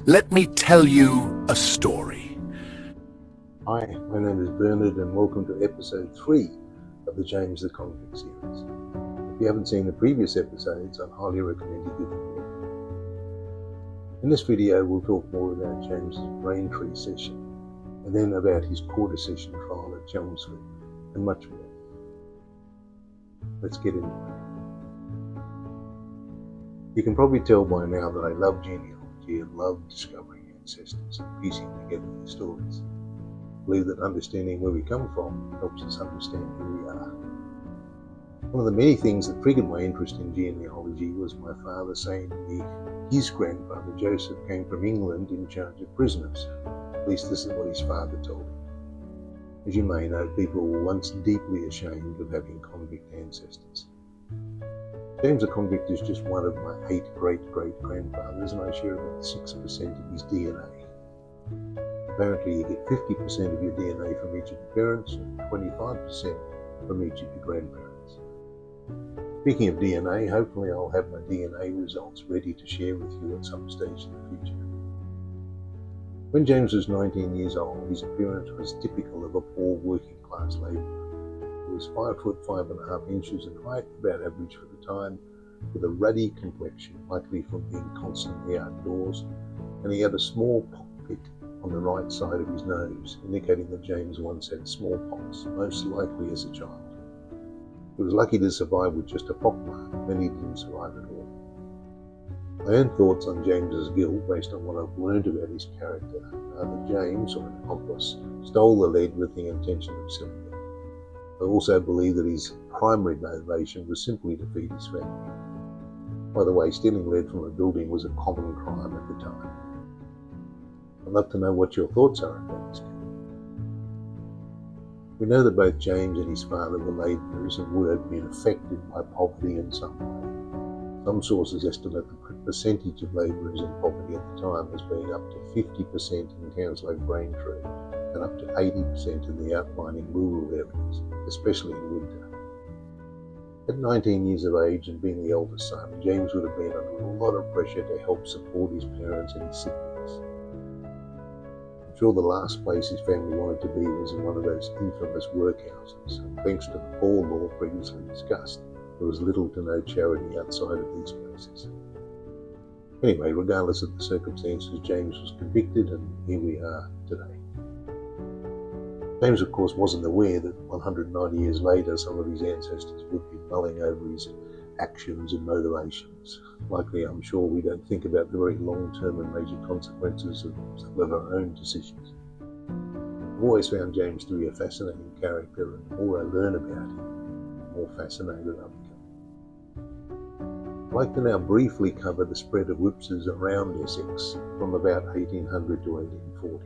let me tell you a story. Hi, my name is Bernard and welcome to episode 3 of the James the Convict series. If you haven't seen the previous episodes, I highly recommend you give them a look. In this video, we'll talk more about James's Braintree session and then about his court decision trial at Chelmsford and much more. Let's get into it. You can probably tell by now that I love genealogy and love discovering ancestors and piecing together their stories. I believe that understanding where we come from helps us understand who we are. One of the many things that triggered my interest in genealogy was my father saying to me his grandfather Joseph came from England in charge of prisoners. At least this is what his father told him. As you may know, people were once deeply ashamed of having convict ancestors. James the Convict is just one of my 8 great-great-grandfathers, and I share about 6% of his DNA. Apparently you get 50% of your DNA from each of your parents and 25% from each of your grandparents. Speaking of DNA, hopefully I'll have my DNA results ready to share with you at some stage in the future. When James was 19 years old, his appearance was typical of a poor working-class labourer. He was 5 foot 5.5 inches in height, about average for the time, with a ruddy complexion, likely from being constantly outdoors, and he had a small pock-pit on the right side of his nose, indicating that James once had smallpox, most likely as a child. He was lucky to survive with just a pockmark, many didn't survive at all. My own thoughts on James's guilt, based on what I've learned about his character, are that James, or an accomplice, stole the lead with the intention of selling it. I also believe that his primary motivation was simply to feed his family. By the way, stealing lead from a building was a common crime at the time. I'd love to know what your thoughts are about this case. We know that both James and his father were labourers and would have been affected by poverty in some way. Some sources estimate the percentage of labourers in poverty at the time as being up to 50% in towns like Braintree and up to 80% in the outlying rural areas, especially in winter. At 19 years of age and being the eldest son, James would have been under a lot of pressure to help support his parents and his siblings. I'm sure the last place his family wanted to be was in one of those infamous workhouses, and thanks to the poor law previously discussed, there was little to no charity outside of these places. Anyway, regardless of the circumstances, James was convicted, and here we are today. James, of course, wasn't aware that 190 years later some of his ancestors would be mulling over his actions and motivations. Likely, I'm sure we don't think about the very long-term and major consequences of some of our own decisions. I've always found James to be a fascinating character, and the more I learn about him, the more fascinated I become. I'd like to now briefly cover the spread of whipsters around Essex from about 1800 to 1840.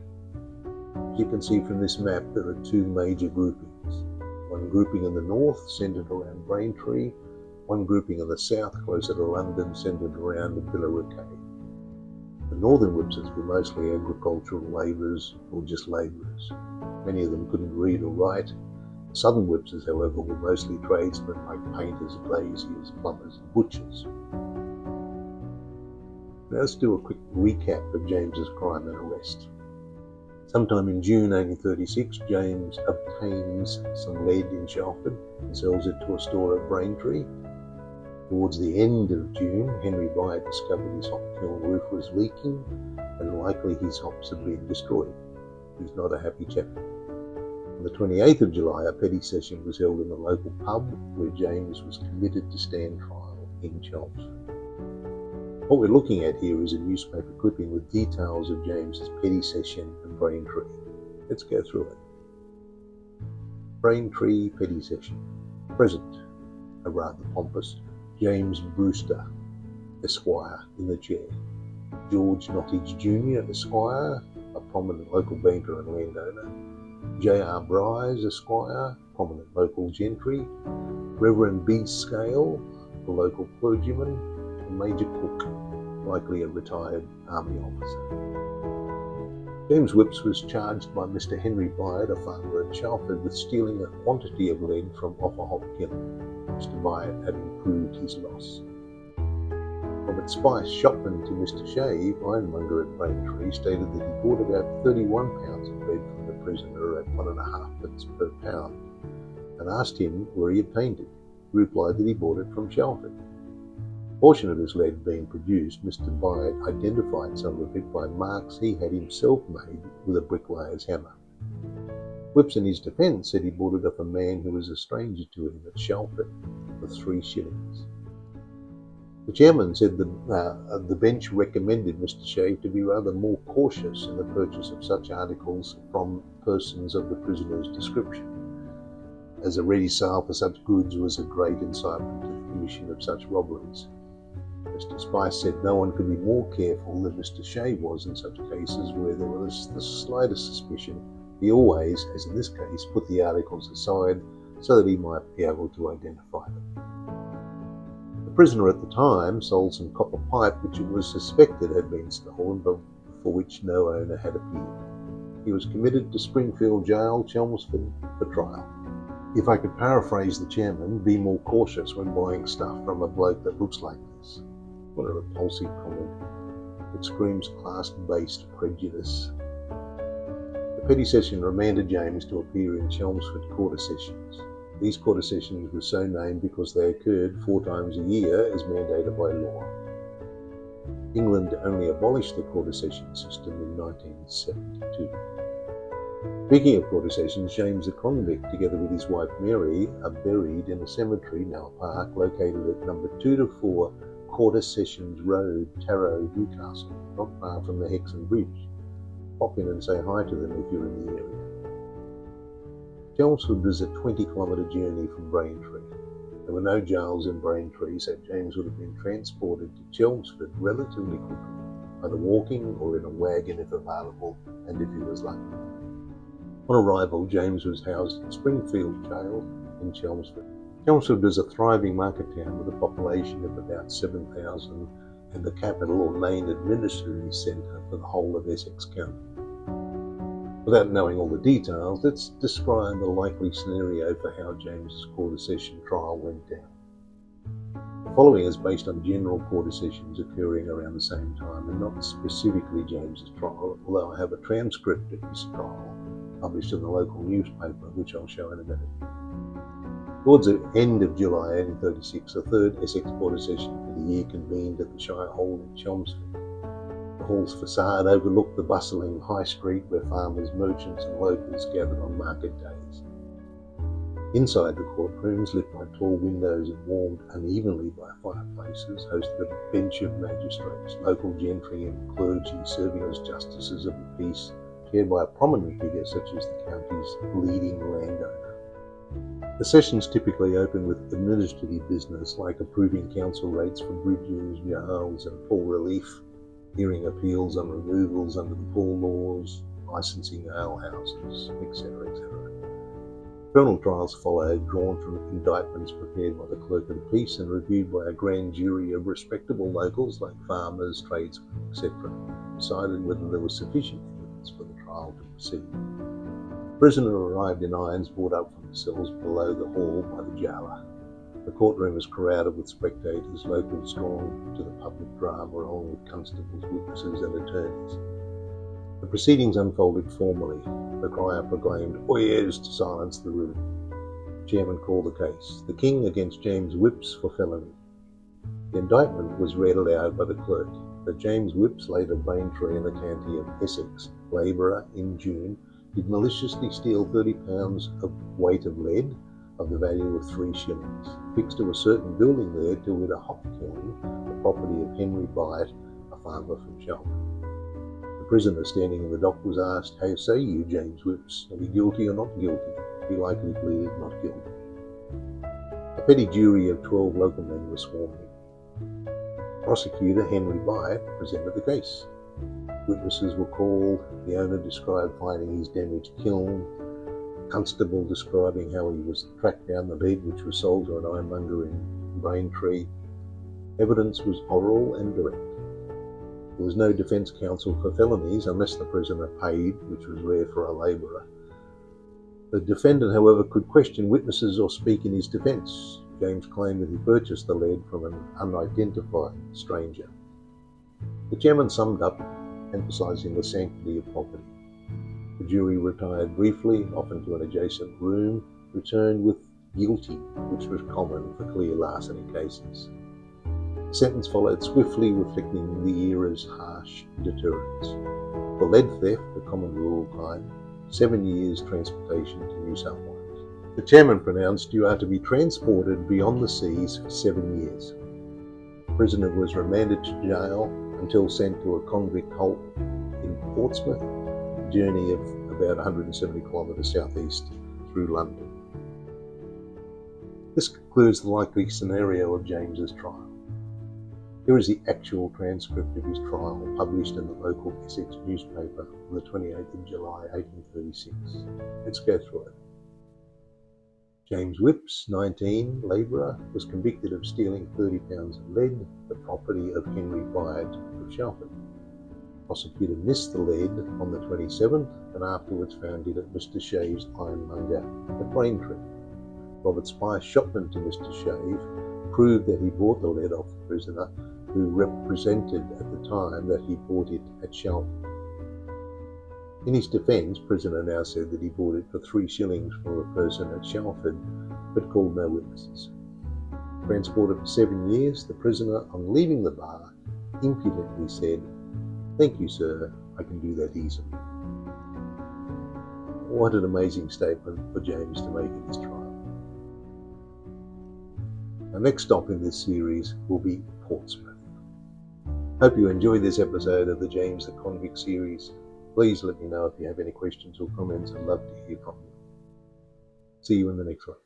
As you can see from this map, there are 2 major groupings. One grouping in the north, centred around Braintree, one grouping in the south, closer to London, centred around the Billericay. The northern whipsters were mostly agricultural labourers or just labourers. Many of them couldn't read or write. The southern whipsters, however, were mostly tradesmen like painters, glaziers, plumbers and butchers. Now let's do a quick recap of James's crime and arrest. Sometime in June 1836, James obtains some lead in Chelmsford and sells it to a store at Braintree. Towards the end of June, Henry Byatt discovered his hop kiln roof was leaking and likely his hops had been destroyed. He's not a happy chap. On the 28th of July, a petty session was held in the local pub where James was committed to stand trial in Chelmsford. What we're looking at here is a newspaper clipping with details of James's petty session and Braintree. Let's go through it. Braintree petty session. Present, a rather pompous James Brewster, Esquire, in the chair. George Nottage Jr., Esquire, a prominent local banker and landowner. J.R. Bryce, Esquire, prominent local gentry. Reverend B. Scale, the local clergyman. And Major Cook, likely a retired army officer. James Whipps was charged by Mr. Henry Byatt, a farmer at Chelmsford, with stealing a quantity of lead from off a hop kiln. Mr. Byatt had improved his loss. Robert Spice, shopman to Mr. Shave, ironmonger at Braintree, stated that he bought about 31 pounds of bread from the prisoner at 1.5 per pound, and asked him where he obtained it. He replied that he bought it from Chelmsford. A portion of his lead being produced, Mr. Byatt identified some of it by marks he had himself made with a bricklayer's hammer. Whips in his defence said he bought it off a man who was a stranger to him at Chelmsford for 3 shillings. The chairman said that the bench recommended Mr. Shave to be rather more cautious in the purchase of such articles from persons of the prisoner's description, as a ready sale for such goods was a great incitement to the commission of such robberies. Mr. Spice said no one could be more careful than Mr. Shave was in such cases where there was the slightest suspicion. He always, as in this case, put the articles aside so that he might be able to identify them. The prisoner at the time sold some copper pipe which it was suspected had been stolen, but for which no owner had appeared. He was committed to Springfield Jail, Chelmsford, for trial. If I could paraphrase the chairman, be more cautious when buying stuff from a bloke that looks like this. What a repulsive comment. It screams class-based prejudice. The Petty Session remanded James to appear in Chelmsford Quarter Sessions. These quarter sessions were so named because they occurred 4 times a year as mandated by law. England only abolished the quarter session system in 1972. Speaking of quarter sessions, James the Convict, together with his wife Mary, are buried in a cemetery, now a park, located at number 2 to 4 Quarter Sessions Road, Tarrow, Newcastle, not far from the Hexham Bridge. Pop in and say hi to them if you're in the area. Chelmsford was a 20-kilometre journey from Braintree. There were no jails in Braintree, so James would have been transported to Chelmsford relatively quickly, either walking or in a wagon if available, and if he was lucky. On arrival, James was housed at Springfield Jail in Chelmsford. Chelmsford was a thriving market town with a population of about 7,000 and the capital or main administrative centre for the whole of Essex County. Without knowing all the details, let's describe a likely scenario for how James's quarter session trial went down. The following is based on general quarter sessions occurring around the same time and not specifically James's trial, although I have a transcript of his trial published in the local newspaper, which I'll show in a minute. Towards the end of July 1836, the third Essex quarter session for the year convened at the Shire Hall in Chelmsford. The hall's facade overlooked the bustling high street where farmers, merchants and locals gathered on market days. Inside the courtrooms, lit by tall windows and warmed unevenly by fireplaces, hosted a bench of magistrates, local gentry and clergy serving as justices of the peace, chaired by a prominent figure such as the county's leading landowner. The sessions typically open with administrative business like approving council rates for bridges, jails and poor relief, hearing appeals on removals under the poor laws, licensing alehouses, etc., etc. Criminal trials followed, drawn from indictments prepared by the clerk of the peace and reviewed by a grand jury of respectable locals like farmers, tradesmen, etc., decided whether there was sufficient evidence for the trial to proceed. The prisoner arrived in irons brought up from the cells below the hall by the jailer. The courtroom was crowded with spectators, locals drawn to the public drama along with constables, witnesses and attorneys. The proceedings unfolded formally. The crier proclaimed "Oyez" to silence the room. The chairman called the case. The King against James Whips for felony. The indictment was read aloud by the clerk. That James Whips, later Braintree in the county of Essex, labourer in June, did maliciously steal 30 pounds of weight of lead of the value of 3 shillings, fixed to a certain building there to wit a hop kiln, the property of Henry Byatt, a farmer from Chelmsford. The prisoner standing in the dock was asked, "How say you, James Whips? Are you guilty or not guilty?" He likely pleaded not guilty. A petty jury of 12 local men was sworn in. Prosecutor Henry Byatt presented the case. Witnesses were called. The owner described finding his damaged kiln. Constable describing how he was tracked down the lead which was sold to an ironmonger in Braintree. Evidence was oral and direct. There was no defence counsel for felonies unless the prisoner paid, which was rare for a labourer. The defendant, however, could question witnesses or speak in his defence. James claimed that he purchased the lead from an unidentified stranger. The chairman summed up, emphasising the sanctity of property. The jury retired briefly, often to an adjacent room, returned with guilty, which was common for clear larceny cases. The sentence followed swiftly, reflecting the era's harsh deterrence. For lead theft, a common rule crime, 7 years transportation to New South Wales. The chairman pronounced, "You are to be transported beyond the seas for 7 years." The prisoner was remanded to jail until sent to a convict halt in Portsmouth, a journey of about 170 kilometres southeast through London. This concludes the likely scenario of James's trial. Here is the actual transcript of his trial, published in the local Essex newspaper on the 28th of July 1836. Let's go through it. James Whipps, 19, labourer, was convicted of stealing 30 pounds of lead, the property of Henry Byatt of Chelmsford. The prosecutor missed the lead on the 27th and afterwards found it at Mr. Shave's ironmonger at Braintree. Robert Spice, shopman to Mr. Shave, proved that he bought the lead off the prisoner, who represented at the time that he bought it at Chelmsford. In his defence, prisoner now said that he bought it for 3 shillings from a person at Chelmsford, but called no witnesses. Transported for 7 years, the prisoner, on leaving the bar, impudently said, "Thank you, sir, I can do that easily." What an amazing statement for James to make in his trial. Our next stop in this series will be Portsmouth. Hope you enjoyed this episode of the James the Convict series. Please let me know if you have any questions or comments. I'd love to hear from you. See you in the next one.